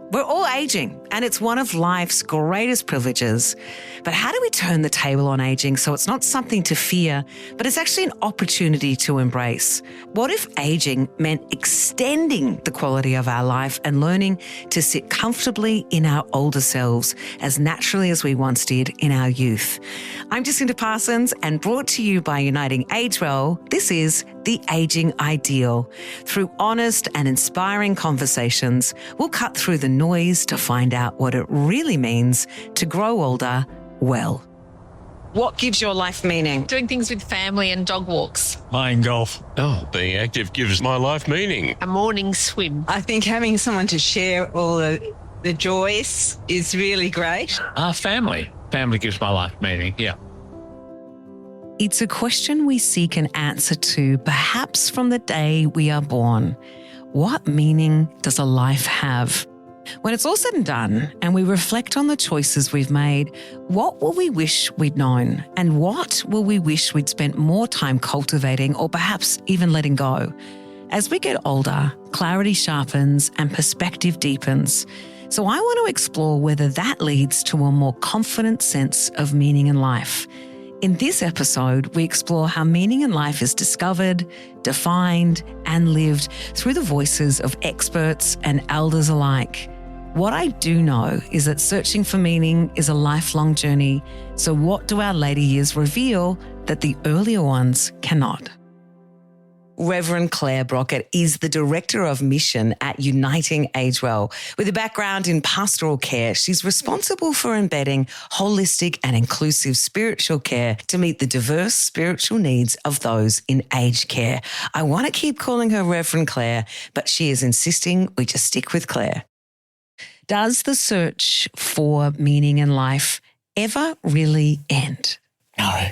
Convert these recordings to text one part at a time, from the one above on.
We're all aging, and it's one of life's greatest privileges. But how do we turn the table on aging so it's not something to fear, but it's actually an opportunity to embrace? What if aging meant extending the quality of our life and learning to sit comfortably in our older selves as naturally as we once did in our youth? I'm Jacinta Parsons, and brought to you by Uniting AgeWell, this is The Aging Ideal. Through honest and inspiring conversations, we'll cut through the noise to find out what it really means to grow older well. What gives your life meaning? Doing things with family and dog walks. Playing golf. Oh, being active gives my life meaning. A morning swim. I think having someone to share all the joys is really great. Family. Family gives my life meaning, yeah. It's a question we seek an answer to, perhaps from the day we are born. What meaning does a life have? When it's all said and done, and we reflect on the choices we've made, what will we wish we'd known? And what will we wish we'd spent more time cultivating or perhaps even letting go? As we get older, clarity sharpens and perspective deepens. So I want to explore whether that leads to a more confident sense of meaning in life. In this episode, we explore how meaning in life is discovered, defined, and lived through the voices of experts and elders alike. What I do know is that searching for meaning is a lifelong journey. So what do our later years reveal that the earlier ones cannot? Reverend Clare Brockett is the Director of Mission at Uniting AgeWell. With a background in pastoral care, she's responsible for embedding holistic and inclusive spiritual care to meet the diverse spiritual needs of those in aged care. I want to keep calling her Reverend Clare, but she is insisting we just stick with Clare. Does the search for meaning in life ever really end? No.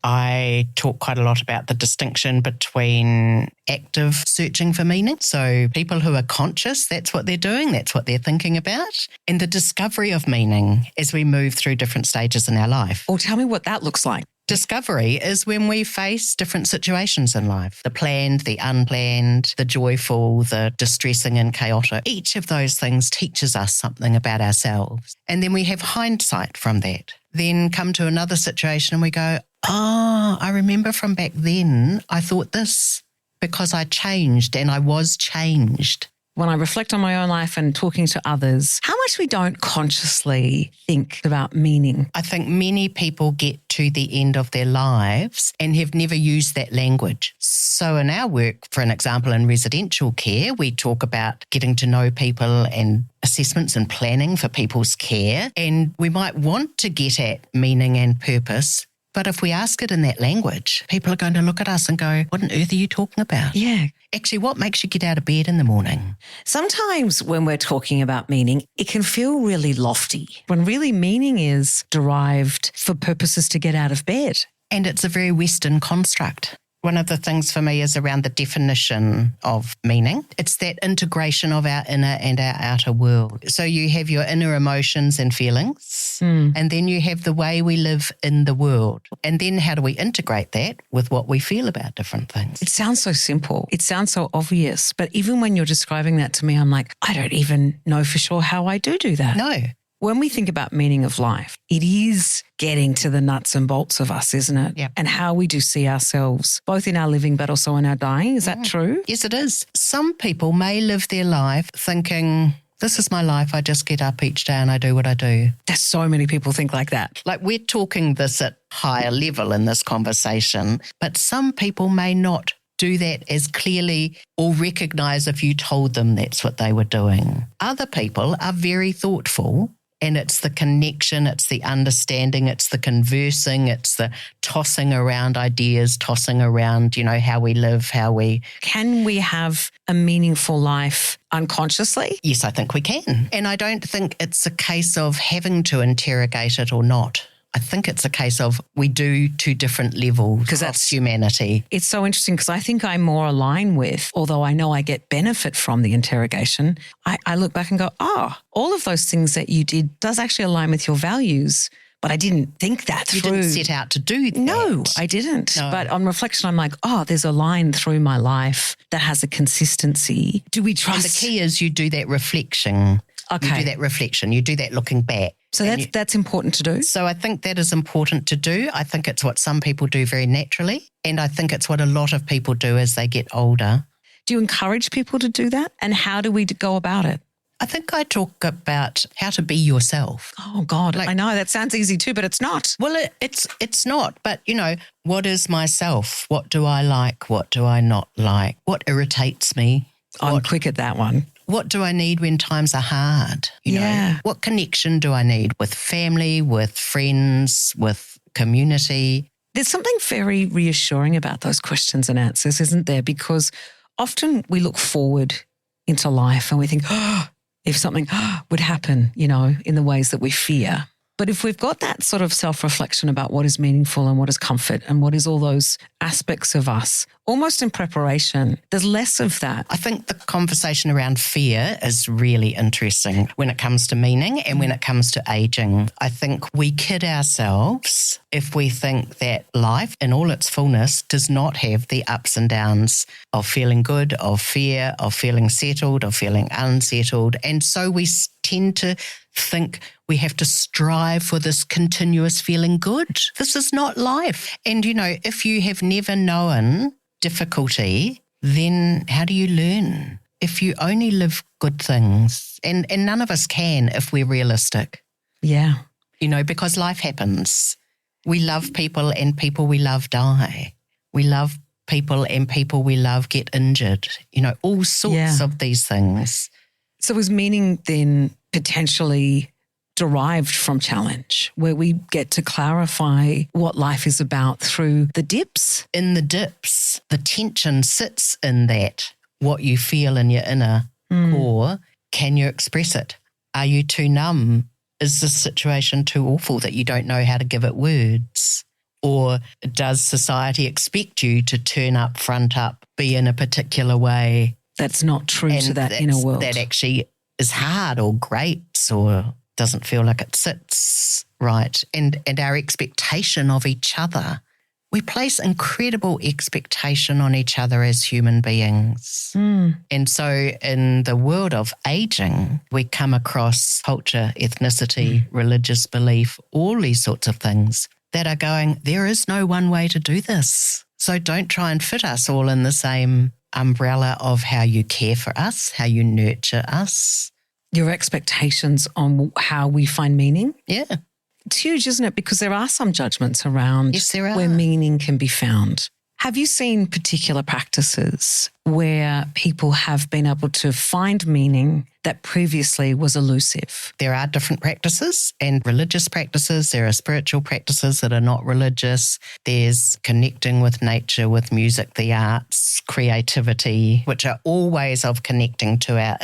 I talk quite a lot about the distinction between active searching for meaning. So people who are conscious, that's what they're doing, that's what they're thinking about. And the discovery of meaning as we move through different stages in our life. Or tell me what that looks like. Discovery is when we face different situations in life. The planned, the unplanned, the joyful, the distressing and chaotic. Each of those things teaches us something about ourselves. And then we have hindsight from that. Then come to another situation and we go, I remember from back then, I thought this because I changed and I was changed. When I reflect on my own life and talking to others, how much we don't consciously think about meaning. I think many people get to the end of their lives and have never used that language. So in our work, for an example, in residential care, we talk about getting to know people and assessments and planning for people's care. And we might want to get at meaning and purpose. But if we ask it in that language, people are going to look at us and go, what on earth are you talking about? Yeah. Actually, what makes you get out of bed in the morning? Sometimes when we're talking about meaning, it can feel really lofty, when really meaning is derived for purposes to get out of bed. And it's a very Western construct. One of the things for me is around the definition of meaning. It's that integration of our inner and our outer world. So you have your inner emotions and feelings, and then you have the way we live in the world. And then how do we integrate that with what we feel about different things? It sounds so simple. It sounds so obvious. But even when you're describing that to me, I'm like, I don't even know for sure how I do that. No. When we think about meaning of life, it is getting to the nuts and bolts of us, isn't it? Yeah. And how we do see ourselves, both in our living but also in our dying. Is that true? Yes, it is. Some people may live their life thinking, this is my life, I just get up each day and I do what I do. There's so many people think like that. Like we're talking this at higher level in this conversation, but some people may not do that as clearly or recognise if you told them that's what they were doing. Other people are very thoughtful. And it's the connection, it's the understanding, it's the conversing, it's the tossing around ideas, tossing around, how we live, how we... Can we have a meaningful life unconsciously? Yes, I think we can. And I don't think it's a case of having to interrogate it or not. I think it's a case of we do to different levels because that's humanity. It's so interesting because I think I'm more aligned with, although I know I get benefit from the interrogation, I look back and go, all of those things that you did does actually align with your values, but I didn't think that through. You didn't set out to do that. No, I didn't. No. But on reflection, I'm like, oh, there's a line through my life that has a consistency. Do we trust? And the key is you do that reflection. Okay. You do that reflection. You do that looking back. So that's important to do. So I think that is important to do. I think it's what some people do very naturally. And I think it's what a lot of people do as they get older. Do you encourage people to do that? And how do we go about it? I think I talk about how to be yourself. Oh, God, I know that sounds easy too, but it's not. Well, it's not. But, what is myself? What do I like? What do I not like? What irritates me? I'm quick at that one. What do I need when times are hard? You know, what connection do I need with family, with friends, with community? There's something very reassuring about those questions and answers, isn't there? Because often we look forward into life and we think, if something would happen, in the ways that we fear. But if we've got that sort of self-reflection about what is meaningful and what is comfort and what is all those aspects of us, almost in preparation, there's less of that. I think the conversation around fear is really interesting when it comes to meaning and when it comes to aging. I think we kid ourselves if we think that life in all its fullness does not have the ups and downs of feeling good, of fear, of feeling settled, of feeling unsettled. And so we tend to think we have to strive for this continuous feeling good. This is not life. And, if you have never known difficulty, then how do you learn? If you only live good things, and none of us can if we're realistic. Yeah. Because life happens. We love people and people we love die. We love people and people we love get injured. All sorts of these things. So is meaning then potentially derived from challenge, where we get to clarify what life is about through the dips? In the dips, the tension sits in that, what you feel in your inner core. Can you express it? Are you too numb? Is the situation too awful that you don't know how to give it words? Or does society expect you to turn up, front up, be in a particular way? That's not true to that inner world. That actually is hard or grates or doesn't feel like it sits right. And our expectation of each other. We place incredible expectation on each other as human beings. And so in the world of aging, we come across culture, ethnicity, religious belief, all these sorts of things that are going, there is no one way to do this. So don't try and fit us all in the same umbrella of how you care for us, how you nurture us. Your expectations on how we find meaning? Yeah. It's huge, isn't it? Because there are some judgments around where meaning can be found. Have you seen particular practices where people have been able to find meaning that previously was elusive? There are different practices and religious practices. There are spiritual practices that are not religious. There's connecting with nature, with music, the arts, creativity, which are all ways of connecting to our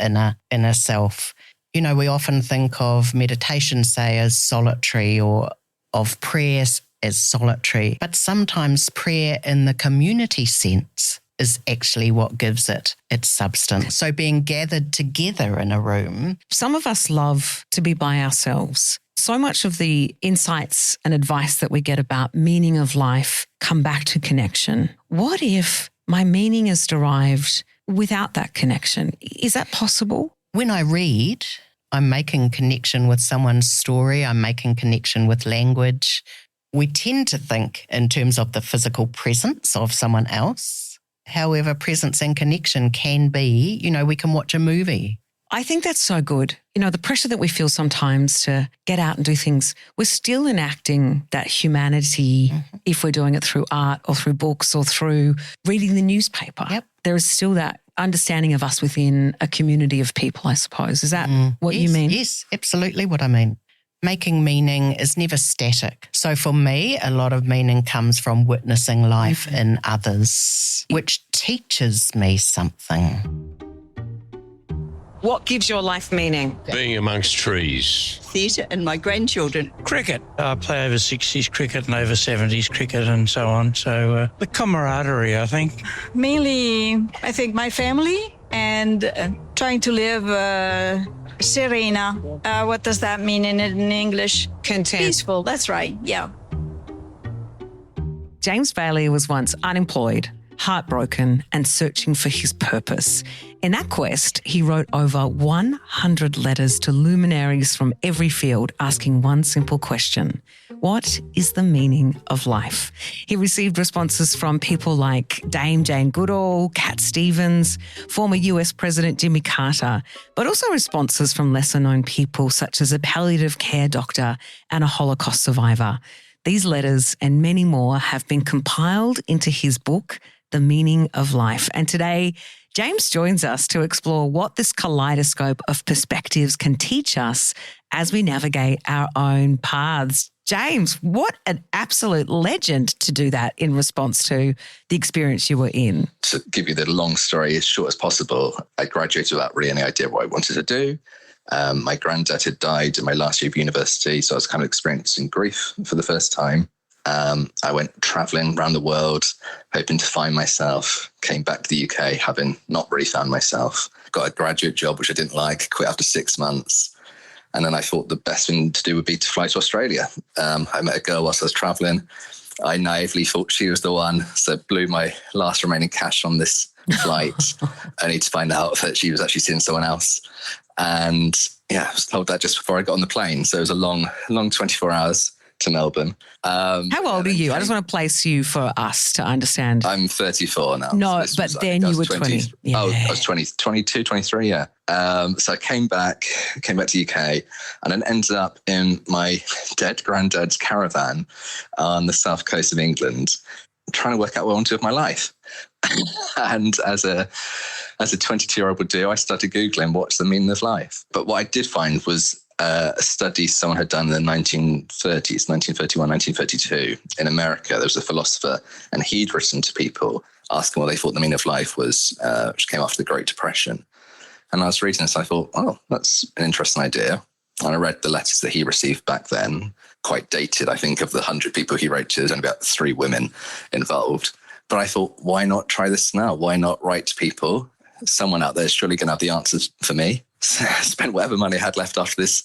inner self. We often think of meditation, say, as solitary or of prayer as solitary, but sometimes prayer in the community sense is actually what gives it its substance. So being gathered together in a room. Some of us love to be by ourselves. So much of the insights and advice that we get about meaning of life come back to connection. What if my meaning is derived without that connection? Is that possible? When I read, I'm making connection with someone's story. I'm making connection with language. We tend to think in terms of the physical presence of someone else. However, presence and connection can be, we can watch a movie. I think that's so good. The pressure that we feel sometimes to get out and do things, we're still enacting that humanity if we're doing it through art or through books or through reading the newspaper. Yep. There is still that understanding of us within a community of people, I suppose. Is that what you mean? Yes, absolutely what I mean. Making meaning is never static. So for me, a lot of meaning comes from witnessing life in others, which teaches me something. What gives your life meaning? Being amongst trees. Theatre and my grandchildren. Cricket. I play over 60s cricket and over 70s cricket and so on. So the camaraderie, I think. Mainly, I think my family and trying to live Serena. What does that mean in English? Content. Peaceful. That's right. Yeah. James Bailey was once unemployed, heartbroken, and searching for his purpose. In that quest, he wrote over 100 letters to luminaries from every field asking one simple question: what is the meaning of life? He received responses from people like Dame Jane Goodall, Cat Stevens, former US President Jimmy Carter, but also responses from lesser-known people such as a palliative care doctor and a Holocaust survivor. These letters and many more have been compiled into his book, The Meaning of Life. And today, James joins us to explore what this kaleidoscope of perspectives can teach us as we navigate our own paths. James, what an absolute legend to do that in response to the experience you were in. To give you the long story as short as possible, I graduated without really any idea what I wanted to do. My granddad had died in my last year of university, so I was kind of experiencing grief for the first time. I went traveling around the world, hoping to find myself, came back to the UK, having not really found myself, got a graduate job, which I didn't like, quit after 6 months. And then I thought the best thing to do would be to fly to Australia. I met a girl whilst I was traveling. I naively thought she was the one, so blew my last remaining cash on this flight, only to find out that she was actually seeing someone else. And yeah, I was told that just before I got on the plane. So it was a long 24 hours to Melbourne. How old are you? I just want to place you for us to understand. I'm 34 now. No, so but then you were 20. Yeah. Oh, I was 22, 23, yeah. So I came back to UK and then ended up in my dead granddad's caravan on the south coast of England, trying to work out what I want to do with my life. And as a 22-year-old would do, I started Googling what's the meaning of life. But what I did find was a study someone had done in the 1930s, 1931, 1932 in America. There was a philosopher, and he'd written to people asking what they thought the meaning of life was, which came after the Great Depression. And I was reading this, I thought, oh, that's an interesting idea. And I read the letters that he received back then, quite dated. I think of the 100 people he wrote to, there's only about 3 women involved. But I thought, why not try this now? Why not write to people? Someone out there is surely going to have the answers for me. So I spent whatever money I had left after this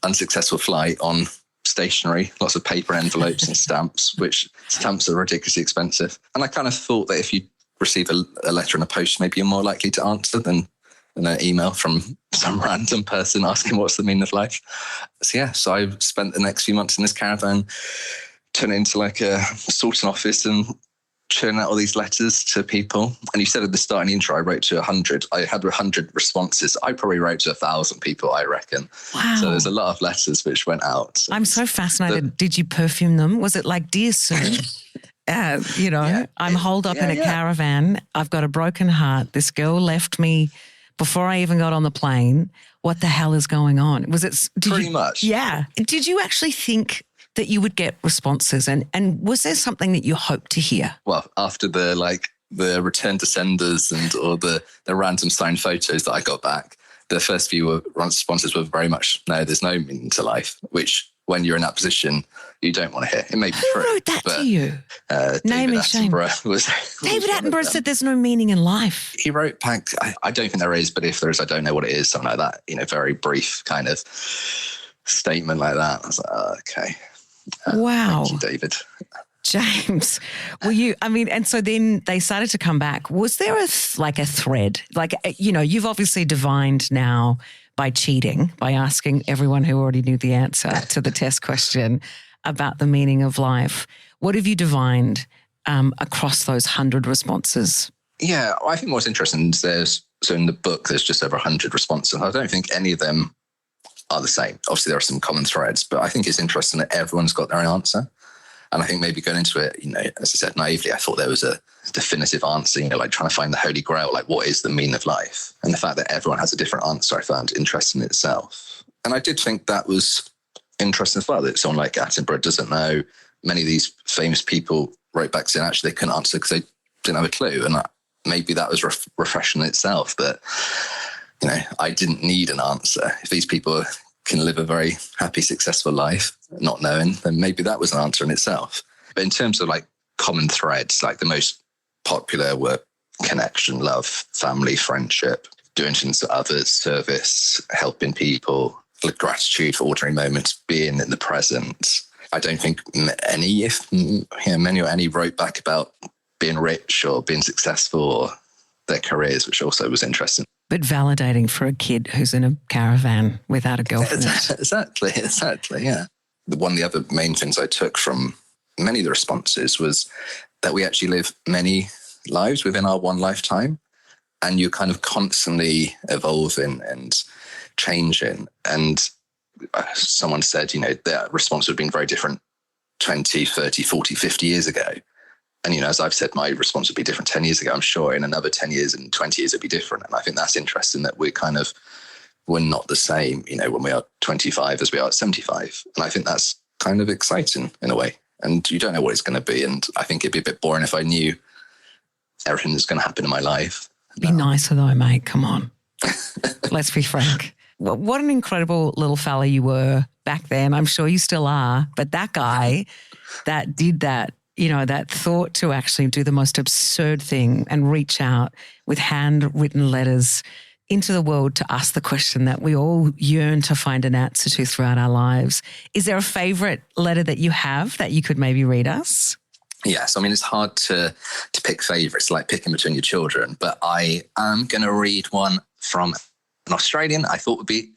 unsuccessful flight on stationery, lots of paper envelopes and stamps, which stamps are ridiculously expensive. And I kind of thought that if you receive a letter in a post, maybe you're more likely to answer than an email from some random person asking what's the meaning of life. So I spent the next few months in this caravan, turning it into like a sorting office and churning out all these letters to people. And you said at the start in the intro, I wrote to 100. I had 100 responses. I probably wrote to 1,000 people, I reckon. Wow. So there's a lot of letters which went out. I'm so fascinated. Did you perfume them? Was it like, dear sir, I'm holed up in a caravan. I've got a broken heart. This girl left me before I even got on the plane. What the hell is going on? Was it pretty much? Yeah. Did you actually think that you would get responses? And was there something that you hoped to hear? Well, after the return to senders or the random signed photos that I got back, the first few responses were very much, no, there's no meaning to life, which when you're in that position, you don't want to hear. It may be true. Who wrote that to you? Name and shame. David Attenborough said there's no meaning in life. He wrote back, I don't think there is, but if there is, I don't know what it is, something like that, very brief kind of statement like that. I was like, oh, okay. Wow. Thank you, David. James, and so then they started to come back. Was there a thread? You've obviously divined now by cheating, by asking everyone who already knew the answer to the test question about the meaning of life. What have you divined across those 100 responses? Yeah, I think what's interesting is in the book, there's just over 100 responses. I don't think any of them are the same. Obviously, there are some common threads, but I think it's interesting that everyone's got their own answer. And I think maybe going into it, as I said, naively, I thought there was a definitive answer, like trying to find the holy grail, like what is the meaning of life? And the fact that everyone has a different answer, I found interesting in itself. And I did think that was interesting as well, that someone like Attenborough doesn't know. Many of these famous people wrote back saying actually they couldn't answer because they didn't have a clue. And maybe that was refreshing in itself, that I didn't need an answer. If these people can live a very happy, successful life, not knowing, then maybe that was an answer in itself. But in terms of common threads, the most popular were connection, love, family, friendship, doing things for others, service, helping people, gratitude for ordinary moments, being in the present. I don't think many or any wrote back about being rich or being successful or their careers, which also was interesting. But validating for a kid who's in a caravan without a girlfriend. Exactly, yeah. One of the other main things I took from many of the responses was that we actually live many lives within our one lifetime, and you're kind of constantly evolving and changing. And someone said, their response would have been very different 20, 30, 40, 50 years ago. And, as I've said, my response would be different 10 years ago. I'm sure in another 10 years and 20 years, it'd be different. And I think that's interesting that we're not the same, when we are 25 as we are at 75. And I think that's kind of exciting in a way. And you don't know what it's going to be. And I think it'd be a bit boring if I knew everything that's going to happen in my life. Be nicer though, mate. Come on. Let's be frank. Well, what an incredible little fella you were back then. I'm sure you still are. But that guy that did that, that thought to actually do the most absurd thing and reach out with handwritten letters into the world to ask the question that we all yearn to find an answer to throughout our lives. Is there a favourite letter that you have that you could maybe read us? Yes, it's hard to pick favourites, like picking between your children, but I am going to read one from an Australian I thought would be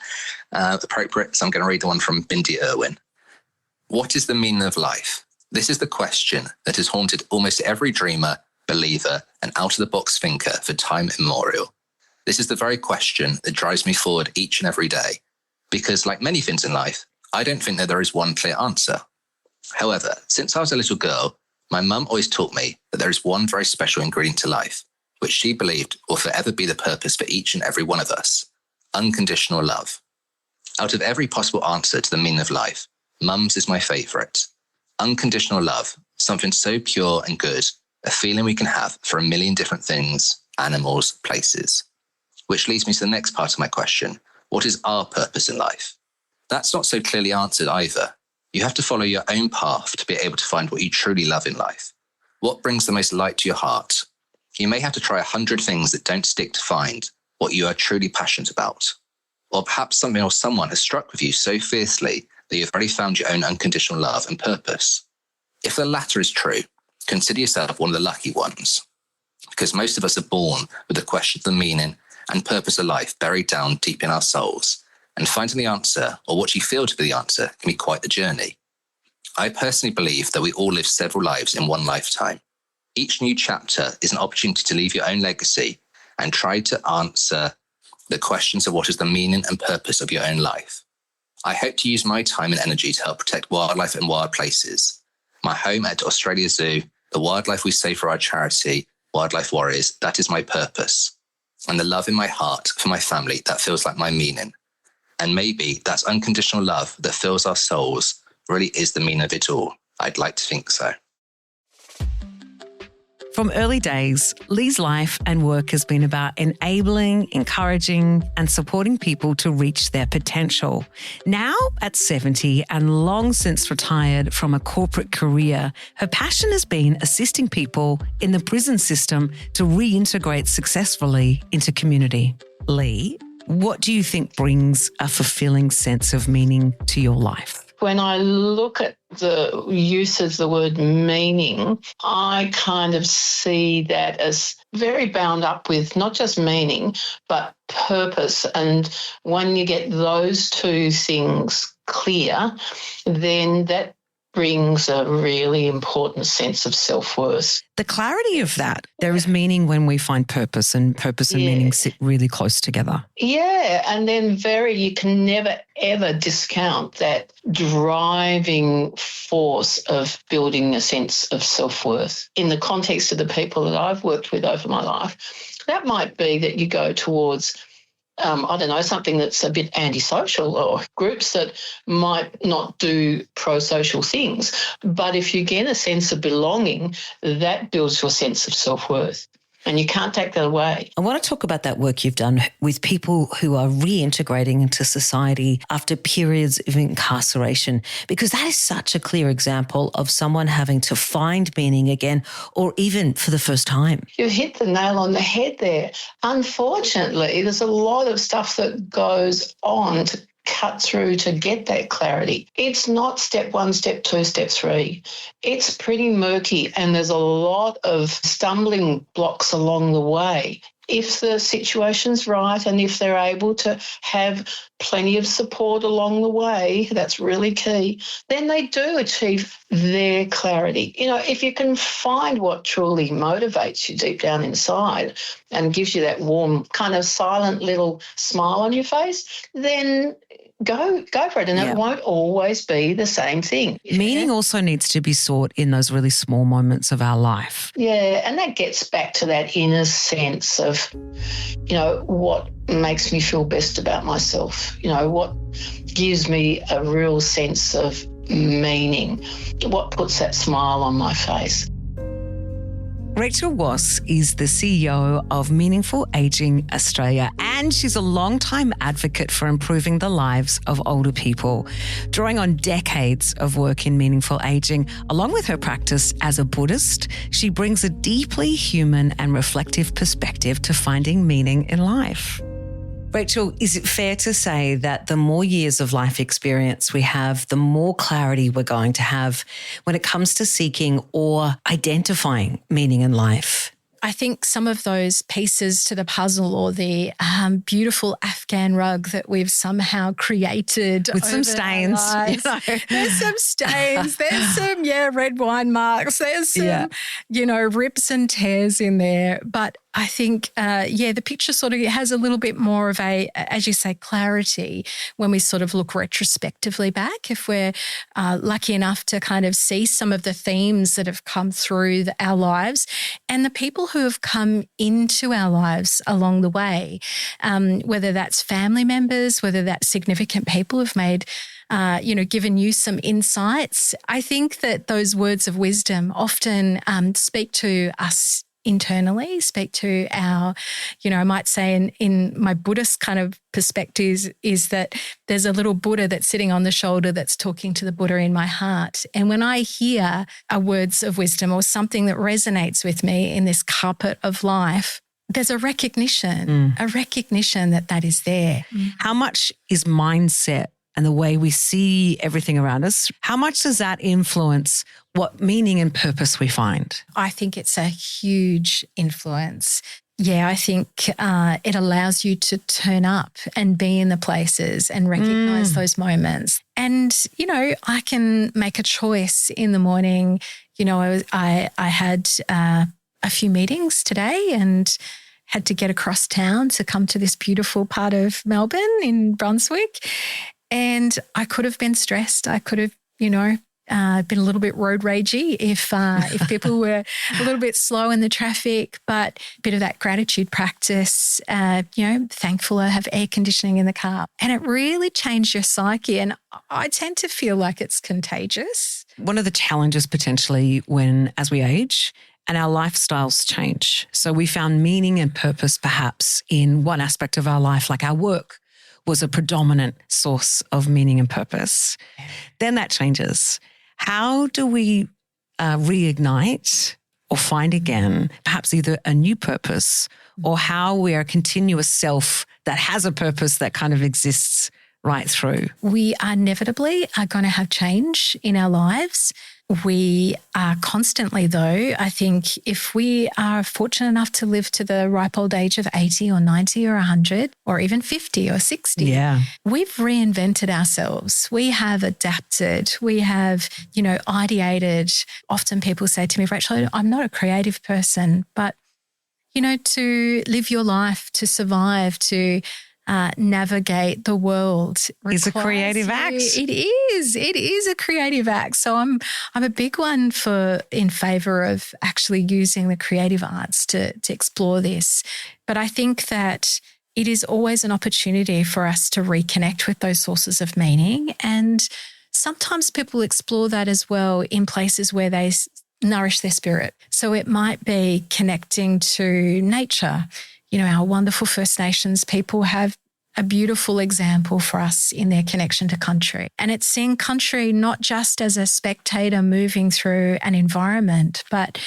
appropriate. So I'm going to read the one from Bindi Irwin. What is the meaning of life? This is the question that has haunted almost every dreamer, believer, and out-of-the-box thinker for time immemorial. This is the very question that drives me forward each and every day, because like many things in life, I don't think that there is one clear answer. However, since I was a little girl, my mum always taught me that there is one very special ingredient to life, which she believed will forever be the purpose for each and every one of us: unconditional love. Out of every possible answer to the meaning of life, Mum's is my favourite. Unconditional love, something so pure and good, a feeling we can have for a million different things, animals, places. Which leads me to the next part of my question. What is our purpose in life? That's not so clearly answered either. You have to follow your own path to be able to find what you truly love in life. What brings the most light to your heart? You may have to try 100 things that don't stick to find what you are truly passionate about. Or perhaps something or someone has struck with you so fiercely that you've already found your own unconditional love and purpose. If the latter is true, consider yourself one of the lucky ones, because most of us are born with the question of the meaning and purpose of life buried down deep in our souls, and finding the answer, or what you feel to be the answer, can be quite the journey. I personally believe that we all live several lives in one lifetime. Each new chapter is an opportunity to leave your own legacy and try to answer the questions of what is the meaning and purpose of your own life. I hope to use my time and energy to help protect wildlife and wild places. My home at Australia Zoo, the wildlife we save for our charity, Wildlife Warriors, that is my purpose. And the love in my heart for my family, that feels like my meaning. And maybe that unconditional love that fills our souls really is the meaning of it all. I'd like to think so. From early days, Lee's life and work has been about enabling, encouraging, and supporting people to reach their potential. Now, at 70 and long since retired from a corporate career, her passion has been assisting people in the prison system to reintegrate successfully into community. Lee, what do you think brings a fulfilling sense of meaning to your life? When I look at the use of the word meaning, I kind of see that as very bound up with not just meaning, but purpose. And when you get those two things clear, then that brings a really important sense of self-worth. The clarity of that, there is meaning when we find purpose, and purpose and meaning sit really close together. Yeah, and then you can never, ever discount that driving force of building a sense of self-worth. In the context of the people that I've worked with over my life, that might be that you go towards something that's a bit antisocial, or groups that might not do pro-social things. But if you get a sense of belonging, that builds your sense of self-worth. and you can't take that away. I want to talk about that work you've done with people who are reintegrating into society after periods of incarceration, because that is such a clear example of someone having to find meaning again, or even for the first time. You've hit the nail on the head there. Unfortunately, there's a lot of stuff that goes on to cut through to get that clarity. It's not step 1, step 2, step 3. It's pretty murky, and there's a lot of stumbling blocks along the way. If the situation's right and if they're able to have plenty of support along the way, that's really key, then they do achieve their clarity. You know, if you can find what truly motivates you deep down inside and gives you that warm, kind of silent little smile on your face, then go for it. And it won't always be the same thing. Meaning also needs to be sought in those really small moments of our life. Yeah, and that gets back to that inner sense of, you know, what makes me feel best about myself, you know, what gives me a real sense of meaning, what puts that smile on my face. Rachel Wass is the CEO of Meaningful Aging Australia, and she's a long-time advocate for improving the lives of older people. Drawing on decades of work in meaningful aging, along with her practice as a Buddhist, she brings a deeply human and reflective perspective to finding meaning in life. Rachel, is it fair to say that the more years of life experience we have, the more clarity we're going to have when it comes to seeking or identifying meaning in life? I think some of those pieces to the puzzle, or the beautiful Afghan rug that we've somehow created with some stains, there's some stains, there's some red wine marks, there's some rips and tears in there. But I think, the picture sort of has a little bit more of a, as you say, clarity when we sort of look retrospectively back. If we're lucky enough to kind of see some of the themes that have come through our lives and the people who have come into our lives along the way, whether that's family members, whether that's significant people who've made given you some insights. I think that those words of wisdom often speak to us internally, speak to our, I might say in my Buddhist kind of perspective is that there's a little Buddha that's sitting on the shoulder that's talking to the Buddha in my heart. And when I hear words of wisdom or something that resonates with me in this carpet of life, there's a recognition that is there. How much is mindset and the way we see everything around us, how much does that influence what meaning and purpose we find? I think it's a huge influence. Yeah, I think it allows you to turn up and be in the places and recognize those moments. And, I can make a choice in the morning. I had a few meetings today and had to get across town to come to this beautiful part of Melbourne in Brunswick. And I could have been stressed. I could have, been a little bit road ragey if people were a little bit slow in the traffic, but a bit of that gratitude practice, thankful I have air conditioning in the car. And it really changed your psyche. And I tend to feel like it's contagious. One of the challenges potentially as we age and our lifestyles change. So we found meaning and purpose perhaps in one aspect of our life, like our work was a predominant source of meaning and purpose. Then that changes. How do we reignite or find again perhaps either a new purpose or how we are a continuous self that has a purpose that kind of exists right through? We inevitably are going to have change in our lives. We are constantly, though, I think if we are fortunate enough to live to the ripe old age of 80 or 90 or 100 or even 50 or 60, we've reinvented ourselves. We have adapted. We have, ideated. Often people say to me, Rachel, I'm not a creative person, but, to live your life, to survive, to navigate the world. It's a creative act. It is a creative act. So I'm a big one in favour of actually using the creative arts to explore this. But I think that it is always an opportunity for us to reconnect with those sources of meaning. And sometimes people explore that as well in places where they nourish their spirit. So it might be connecting to nature. You know, our wonderful First Nations people have a beautiful example for us in their connection to country. And it's seeing country not just as a spectator moving through an environment, but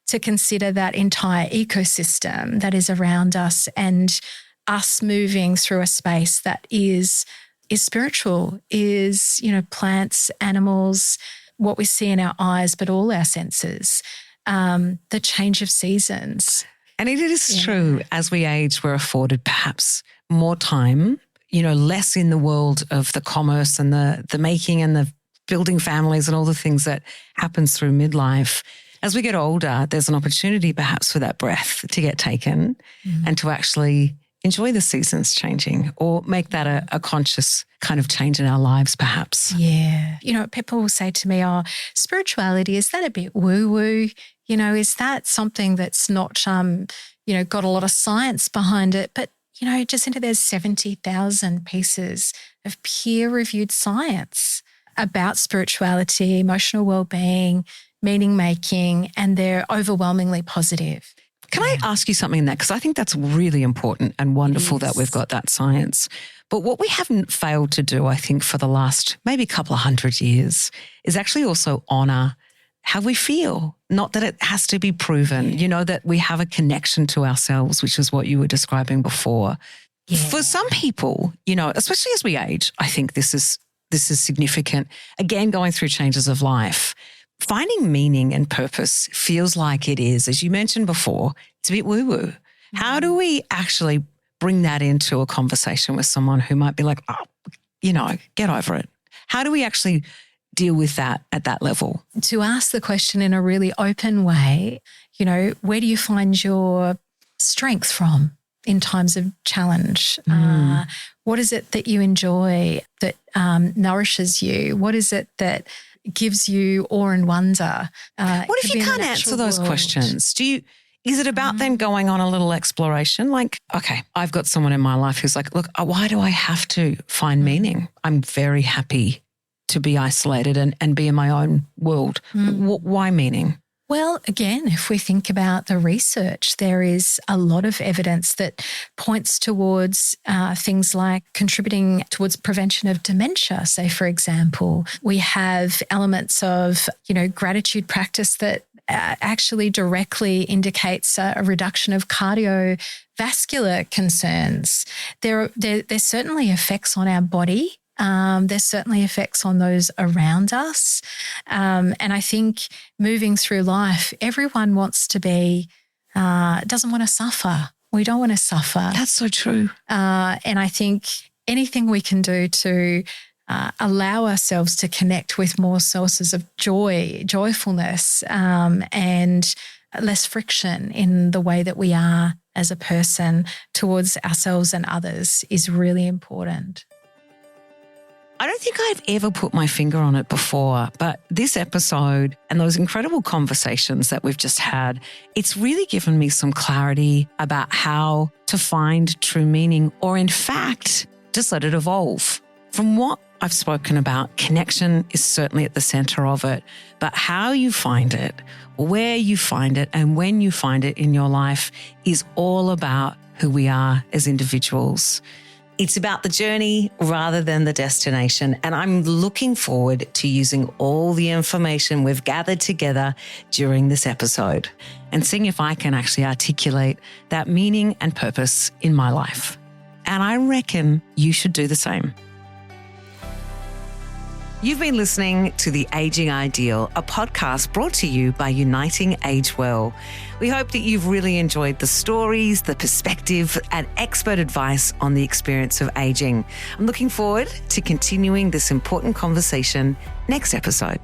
to consider that entire ecosystem that is around us and us moving through a space that is spiritual, is, you know, plants, animals, what we see in our eyes, but all our senses, the change of seasons. And it is true, as we age, we're afforded perhaps more time, you know, less in the world of the commerce and the making and the building families and all the things that happens through midlife. As we get older, there's an opportunity perhaps for that breath to get taken and to actually enjoy the seasons changing or make that a conscious kind of change in our lives perhaps. Yeah. You know, people will say to me, oh, spirituality, is that a bit woo-woo? You know, is that something that's not, you know, got a lot of science behind it? But, you know, Jacinta, there's 70,000 pieces of peer-reviewed science about spirituality, emotional well-being, meaning-making, and they're overwhelmingly positive. Can I ask you something in that? Because I think that's really important and wonderful that we've got that science. But what we haven't failed to do, I think, for the last maybe couple of 100 years is actually also honour how we feel. Not that it has to be proven, you know, that we have a connection to ourselves, which is what you were describing before. Yeah. For some people, you know, especially as we age, I think this is significant. Again, going through changes of life, finding meaning and purpose feels like it is, as you mentioned before, it's a bit woo-woo. How do we actually bring that into a conversation with someone who might be like, oh, you know, get over it? How do we actually deal with that at that level? To ask the question in a really open way, you know, where do you find your strength from in times of challenge? What is it that you enjoy that nourishes you? What is it that gives you awe and wonder? What if you can't answer those questions? Is it about then going on a little exploration? Like, okay, I've got someone in my life who's like, look, why do I have to find meaning? I'm very happy to be isolated and be in my own world. Why meaning? Well, again, if we think about the research, there is a lot of evidence that points towards things like contributing towards prevention of dementia. Say, for example, we have elements of, you know, gratitude practice that actually directly indicates a reduction of cardiovascular concerns. There's certainly effects on our body. There's certainly effects on those around us. And I think moving through life, everyone wants to be, doesn't want to suffer. We don't want to suffer. That's so true. And I think anything we can do to allow ourselves to connect with more sources of joyfulness, and less friction in the way that we are as a person towards ourselves and others is really important. I don't think I've ever put my finger on it before, but this episode and those incredible conversations that we've just had, it's really given me some clarity about how to find true meaning, or in fact, just let it evolve. From what I've spoken about, connection is certainly at the center of it, but how you find it, where you find it, and when you find it in your life is all about who we are as individuals. It's about the journey rather than the destination. And I'm looking forward to using all the information we've gathered together during this episode and seeing if I can actually articulate that meaning and purpose in my life. And I reckon you should do the same. You've been listening to The Aging Ideal, a podcast brought to you by Uniting AgeWell. We hope that you've really enjoyed the stories, the perspective, and expert advice on the experience of aging. I'm looking forward to continuing this important conversation next episode.